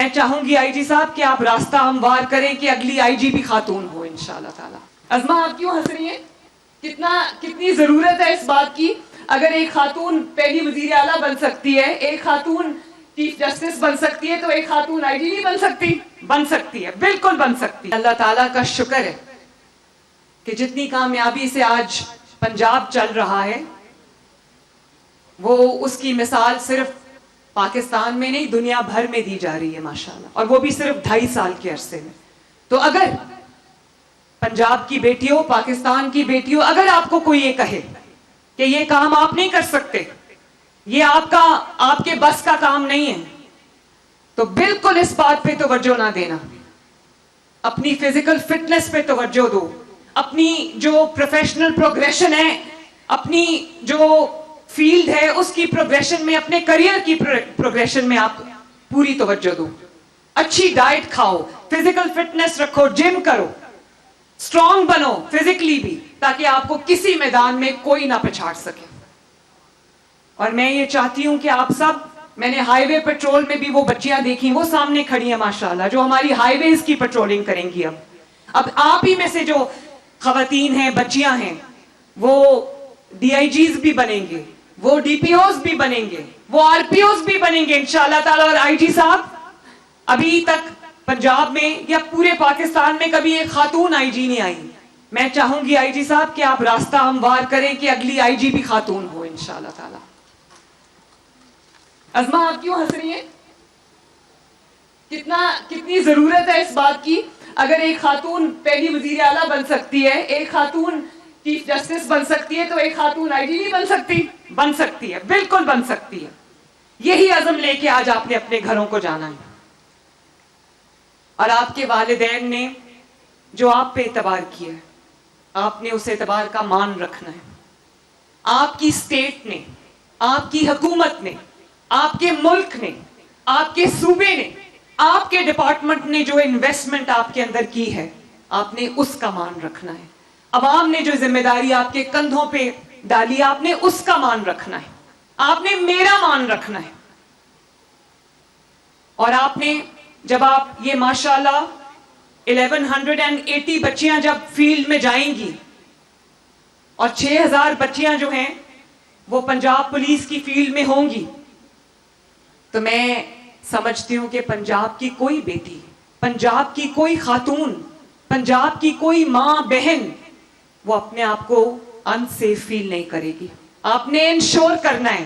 چاہوں گی آئی جی صاحب کہ آپ راستہ ہموار کریں کہ اگلی آئی جی بھی خاتون ہو انشاءاللہ تعالی. ازما آپ کیوں ہنس رہی ہیں؟ کتنی ضرورت ہے اس بات کی. اگر ایک خاتون پہلی وزیر اعلیٰ بن سکتی ہے, ایک خاتون چیف جسٹس بن سکتی ہے, تو ایک خاتون آئی جی نہیں بن سکتی؟ بن سکتی ہے, بالکل بن سکتی ہے. اللہ تعالیٰ کا شکر ہے کہ جتنی کامیابی سے آج پنجاب چل رہا ہے, وہ اس کی مثال صرف پاکستان میں نہیں دنیا بھر میں دی جا رہی ہے ماشاءاللہ, اور وہ بھی صرف 2.5 سال کے عرصے میں. تو اگر پنجاب کی بیٹیوں, پاکستان کی بیٹیوں, اگر آپ کو کوئی یہ کہے کہ یہ کام آپ نہیں کر سکتے, یہ آپ کے بس کا کام نہیں ہے, تو بالکل اس بات پہ توجہ نہ دینا. اپنی فزیکل فٹنس پہ توجہ دو, اپنی جو پروفیشنل پروگریشن ہے, اپنی جو فیلڈ ہے اس کی پروگریشن میں, اپنے کریئر کی پروگریشن میں آپ پوری توجہ دو. اچھی ڈائٹ کھاؤ, فزیکل فٹنس رکھو, جم کرو, اسٹرانگ بنو فزیکلی بھی, تاکہ آپ کو کسی میدان میں کوئی نہ پچھاڑ سکے. اور میں یہ چاہتی ہوں کہ آپ سب, میں نے ہائی وے پیٹرول میں بھی وہ بچیاں دیکھی, وہ سامنے کھڑی ہیں ماشاءاللہ, جو ہماری ہائی ویز کی پیٹرولنگ کریں گی. اب آپ ہی میں سے جو خواتین ہیں, بچیاں ہیں, وہ ڈی آئی جیز بھی بنیں گے, وہ ڈی پی اوز بھی بنیں گے, وہ آر پی اوز بھی بنیں گے انشاءاللہ تعالی. اور آئی جی صاحب, ابھی تک پنجاب میں یا پورے پاکستان میں کبھی ایک خاتون آئی جی نہیں آئی. میں چاہوں گی آئی جی صاحب کہ آپ راستہ ہموار کریں کہ اگلی آئی جی بھی خاتون ہو انشاءاللہ تعالی. ازما آپ کیوں ہنس رہی ہیں؟ کتنی ضرورت ہے اس بات کی. اگر ایک خاتون پہلی وزیر اعلیٰ بن سکتی ہے, ایک خاتون چیف جسٹس بن سکتی ہے, تو ایک خاتون آئی جی نہیں بن سکتی؟ بن سکتی ہے, بالکل بن سکتی ہے. یہی عزم لے کے آج آپ نے اپنے گھروں کو جانا ہے. اور آپ کے والدین نے جو آپ پہ اعتبار کیا ہے, آپ نے اس اعتبار کا مان رکھنا ہے. آپ کی اسٹیٹ نے, آپ کی حکومت نے, آپ کے ملک نے, آپ کے صوبے نے, آپ کے ڈپارٹمنٹ نے جو انویسٹمنٹ آپ کے اندر کی ہے, آپ نے اس کا مان رکھنا ہے. عوام نے جو ذمہ داری آپ کے کندھوں پہ ڈالی, آپ نے اس کا مان رکھنا ہے. آپ نے میرا مان رکھنا ہے. اور آپ نے, جب آپ یہ ماشاءاللہ 1180 بچیاں جب فیلڈ میں جائیں گی, اور 6000 بچیاں جو ہیں وہ پنجاب پولیس کی فیلڈ میں ہوں گی, تو میں سمجھتی ہوں کہ پنجاب کی کوئی بیٹی, پنجاب کی کوئی خاتون, پنجاب کی کوئی ماں بہن, وہ اپنے آپ کو انسیف فیل نہیں کرے گی. آپ نے انشور کرنا ہے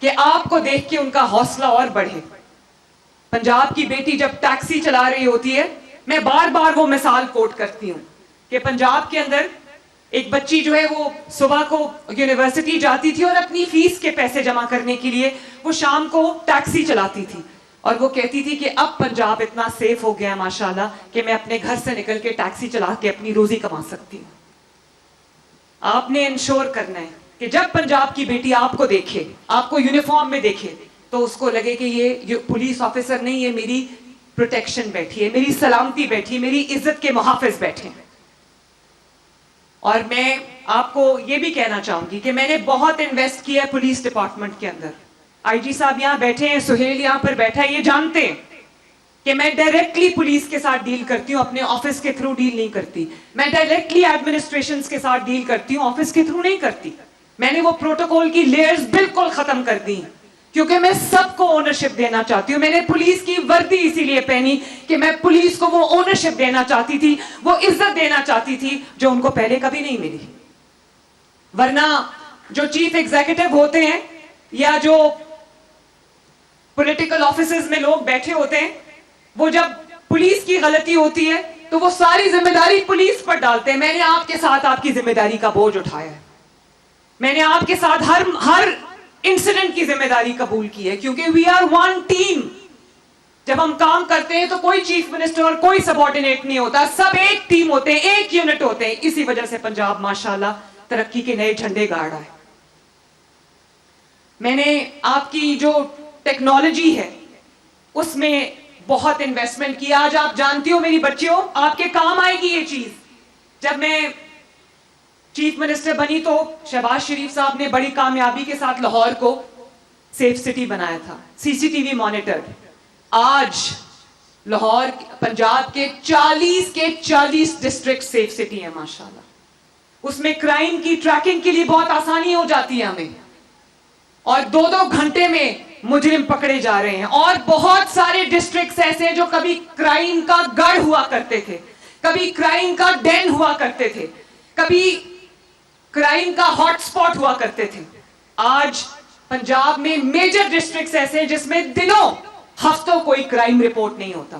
کہ آپ کو دیکھ کے ان کا حوصلہ اور بڑھے. پنجاب کی بیٹی جب ٹیکسی چلا رہی ہوتی ہے, میں بار بار وہ مثال کوٹ کرتی ہوں کہ پنجاب کے اندر ایک بچی جو ہے وہ صبح کو یونیورسٹی جاتی تھی, اور اپنی فیس کے پیسے جمع کرنے کے لیے وہ شام کو ٹیکسی چلاتی تھی, اور وہ کہتی تھی کہ اب پنجاب اتنا سیف ہو گیا ماشاءاللہ کہ میں اپنے گھر سے نکل کے ٹیکسی چلا کے اپنی روزی کما سکتی ہوں. آپ نے انشور کرنا ہے کہ جب پنجاب کی بیٹی آپ کو دیکھے, آپ کو یونیفارم میں دیکھے, تو اس کو لگے کہ یہ پولیس آفیسر نہیں, یہ میری پروٹیکشن بیٹھی ہے, میری سلامتی بیٹھی ہے, میری عزت کے محافظ بیٹھے ہیں. اور میں آپ کو یہ بھی کہنا چاہوں گی کہ میں نے بہت انویسٹ کیا ہے پولیس ڈپارٹمنٹ کے اندر. آئی جی صاحب یہاں بیٹھے ہیں, سہیل یہاں پر بیٹھا ہے, یہ جانتے ہیں کہ میں ڈائریکٹلی پولیس کے ساتھ ڈیل کرتی ہوں, اپنے آفس کے تھرو ڈیل نہیں کرتی. میں ڈائریکٹلی ایڈمنسٹریشنز کے ساتھ ڈیل کرتی ہوں, آفس کے تھرو نہیں کرتی. میں نے وہ پروٹوکول کی لیئرز بالکل ختم کر دی, کیونکہ میں سب کو اونرشپ دینا چاہتی ہوں. میں نے پولیس کی وردی اسی لیے پہنی کہ میں پولیس کو وہ اونرشپ دینا چاہتی تھی, وہ عزت دینا چاہتی تھی جو ان کو پہلے کبھی نہیں ملی. ورنہ جو چیف ایگزیکٹو ہوتے ہیں یا جو پولیٹیکل آفیسز میں لوگ بیٹھے ہوتے ہیں, وہ جب پولیس کی غلطی ہوتی ہے تو وہ ساری ذمہ داری پولیس پر ڈالتے ہیں. میں نے آپ کے ساتھ آپ کی ذمہ داری کا بوجھ اٹھایا ہے. میں نے آپ کے ساتھ ہر انسیڈنٹ کی ذمہ داری قبول کی ہے, کیونکہ وی آر ون ٹیم. جب ہم کام کرتے ہیں تو کوئی چیف منسٹر اور کوئی سبارڈینیٹ نہیں ہوتا, سب ایک ٹیم ہوتے ہیں, ایک یونٹ ہوتے ہیں. اسی وجہ سے پنجاب ماشاءاللہ ترقی کے نئے جھنڈے گاڑ رہا ہے. میں نے آپ کی جو ٹیکنالوجی ہے اس میں بہت انویسٹمنٹ کیا. آج آپ جانتی ہو میری بچیوں, آپ کے کام آئے گی یہ چیز. جب میں چیف منسٹر بنی تو شہباز شریف صاحب نے بڑی کامیابی کے ساتھ لاہور کو سیف سٹی بنایا تھا, CCTV مانیٹر. آج لاہور پنجاب کے 40 ڈسٹرکٹ سیف سٹی ہیں ماشاءاللہ. اس میں کرائم کی ٹریکنگ کے لیے بہت آسانی ہو جاتی ہے ہمیں, اور 2 گھنٹے میں مجرم پکڑے جا رہے ہیں. اور بہت سارے ڈسٹرکٹس ایسے ہیں جو کبھی کرائم کا گڑھ ہوا کرتے تھے, کبھی کرائم کا ڈین ہوا کرتے تھے, کبھی کرائم کا ہاٹ سپاٹ ہوا کرتے تھے. آج پنجاب میں میجر ڈسٹرکٹس ایسے ہیں جس میں دنوں ہفتوں کوئی کرائم رپورٹ نہیں ہوتا,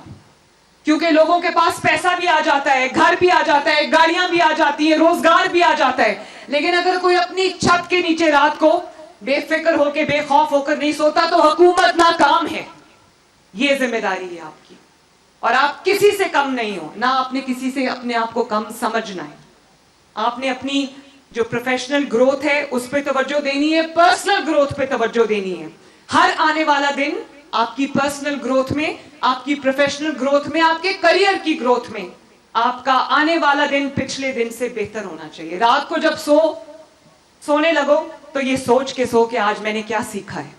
کیونکہ لوگوں کے پاس پیسہ بھی آ جاتا ہے, گھر بھی آ جاتا ہے, گاڑیاں بھی آ جاتی ہیں, روزگار بھی آ جاتا ہے. لیکن اگر کوئی اپنی چھت کے نیچے رات کو بے فکر ہو کے بے خوف ہو کر نہیں سوتا تو حکومت ناکام ہے. یہ ذمہ داری ہے آپ کی, اور آپ کسی سے کم نہیں ہو, نہ آپ نے کسی سے اپنے آپ کو کم سمجھنا ہے. آپ نے اپنی جو پروفیشنل گروتھ ہے اس پہ توجہ دینی ہے, پرسنل گروتھ پہ توجہ دینی ہے. ہر آنے والا دن آپ کی پرسنل گروتھ میں, آپ کی پروفیشنل گروتھ میں, آپ کے کریئر کی گروتھ میں, آپ کا آنے والا دن پچھلے دن سے بہتر ہونا چاہیے. رات کو جب سونے لگو تو یہ سوچ کے سو کہ آج میں نے کیا سیکھا ہے.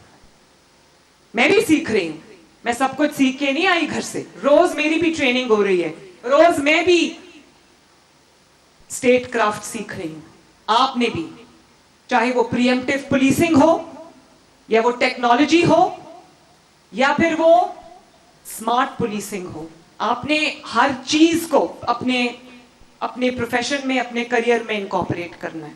میں بھی سیکھ رہی ہوں, میں سب کچھ سیکھ کے نہیں آئی گھر سے, روز میری بھی ٹریننگ ہو رہی ہے, روز میں بھی اسٹیٹ کرافٹ سیکھ رہی ہوں. آپ نے بھی, چاہے وہ پریمپٹیو پولیسنگ ہو, یا وہ ٹیکنالوجی ہو, یا پھر وہ اسمارٹ پولیسنگ ہو, آپ نے ہر چیز کو اپنے پروفیشن میں, اپنے کریئر میں انکارپوریٹ کرنا ہے.